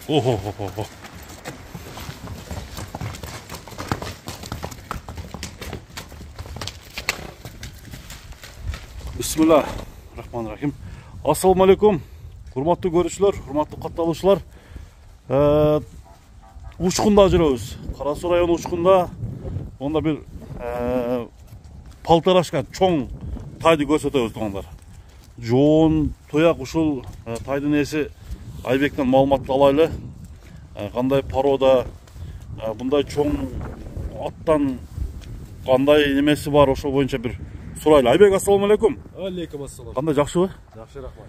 Oho. Bismillahirrahmanirrahim. Assalamu alaikum. Hurmatlı görüşler, hurmatlı katlалушылар. Uçkunda жүрөбүz. Карасу району Uçkunda. Onda bir Paltaraşka çoң тайды көрсөтөбүз тугандар. Жоон, тояк ушул тайдын ээси Айбектен маалыматты алайлы. Кандай порода, мындай çoң аттан кандай немеси бар, ошол боюнча бир сурайлы. Айбек, ассаламу алейкум. Алейкум ассалам. Кандай, жакшыбы? Жакшы, рахмат.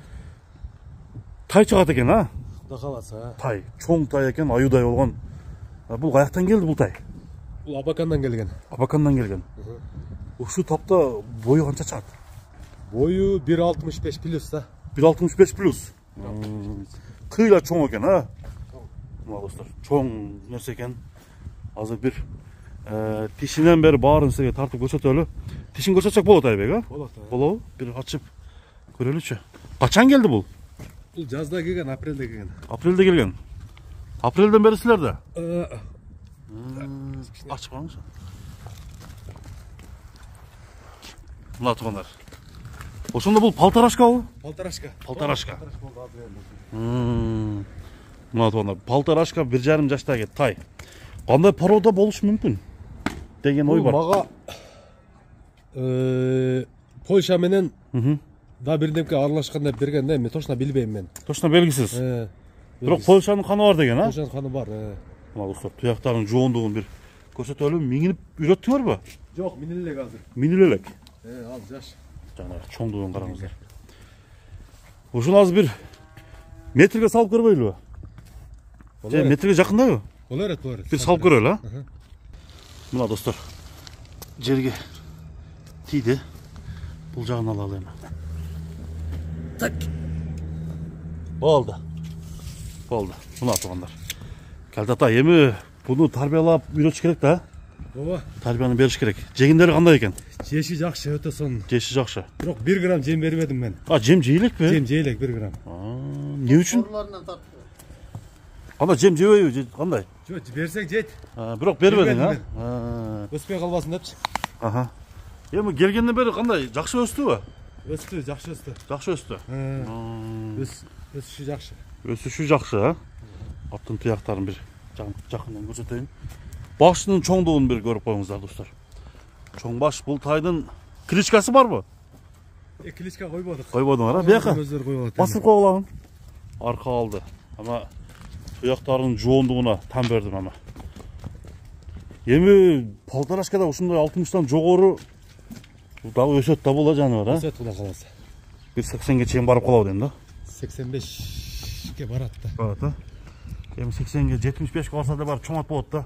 Тай чыгат экен, а? Кудай кааласа. Тай, çoң тай экен, аюдай болгон. Бул каяктан келди бул тай? Бул Абакандан келген. Абакандан келген. Ушул тапта бою канча чыгат? Бою 1.65 плюс да. 1.65 плюс. Кыйла çoң экен, а? Мына достор, çoң нерсе экен. Азыр бир тишинен бери баарын сизге тартып көрсөтөлү. Тишин көрсөтсөк болот, Айбек, а? Болот. Болобу? Бир ачып көрөлүчү. Качан келди бул? Бул жазда келген, апрелде келген. Апрелде келген. Апрелден бери силерде? Ачып коңузчу. Мына тугандар. Ошондо бул Палтарашкабы? Палтарашка. Мына тугандар, Палтарашка 1,5 жаштагы тай. Кандай порода болушу мүмкүн деген ой бар. Мага Польша менен да бирдемке аралашканда берген да, мен точно билбейм мен. Точно белгисиз. Бирок Польшанын каны бар деген, а? Польшанын каны бар. Мына достор, туяктарынын жоондугун бир көрсөтөлү. Минип үйрөттүңөрбү? Жок, миниле элек азыр. Миниле элек. Ал жаш. Жанагы чоңдугун караңыздар. Ушуну азыр бир метрге салып көрбөйлүбү? Же метрге жакындабы? Болор. Бир салып көрөлү, а? Мына достор, жерге тийди. Бул жагын алалы эми. Так. Болду. Мына тугандар. Калтата, эми буну тарбиялап үйрөтүш керек да? Ооба. Тарбияны бериш керек. Жегиндери кандай экен? Жеши жакшы, өтө сонун. Жеши жакшы. Бирок 1 грамм жем бербедим мен. Жем жейлекпи? Жем жейлек 1 грамм. Эмне үчүн? Кандай жем жебейби? Кандай? Жок, берсек жейт. Бирок бербедиң, а? Өспөй калбасын депчи. Эми келгенден бери кандай? Жакшы өстүбү? Өстү, жакшы өстү. Жакшы өстү. Өсүшү жакшы. Өсүшү жакшы, а? Аттын туяктарын бир жакындан көрсөтөйүн. Башынын чоңдугун бир көрүп коюңуздар, достор. Чоң баш, бул тайдын кличкасы барбы? Кличка койбодук. Койбодуңар, а? Бияка Өздөрү коюп атат. басып койгулагын. Арка алды. Ама туяктарынын жоондугуна тан бердим ама. Эми Палтарашкада ушундай 60тан жогору дагы өсөт да бул жаныбар, а? Өсөт, кудай кааласа. 1.80ге чейин барып калабы дейм да. 85ке барат да. Барат, а? Эми 80ге 75ке барса да бар чоңат болот да.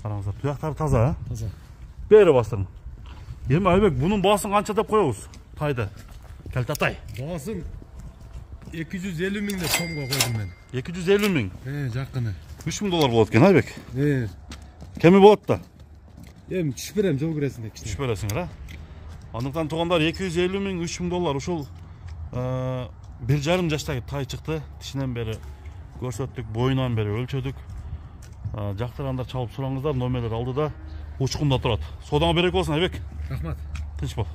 Караңыздар, туяктары таза, а? Таза. Бери бастырың. Эми Айбек, бунун баасын канча деп коебуз? Тайды. Калтатай. Баасын 250 миң деп сомго койдум мен. 250 миң. Жакыны. $3,000 болот экен, Айбек. Кеми болот да? Эми түшүп берем, жол киресиң деп. Түшүп бересиңер, а? Андыктан тугандар 250 миң, $3,000 ушул 1,5 жаштагы тай чыкты. Тишинен бери көрсөттүк, боюнан бери өлчөдүк. Жактыргандар чалып сураңыздар, номерлер алдыда. Учкунда турат. Содаңа берек болсун, Айбек. Рахмат. Тынч бол.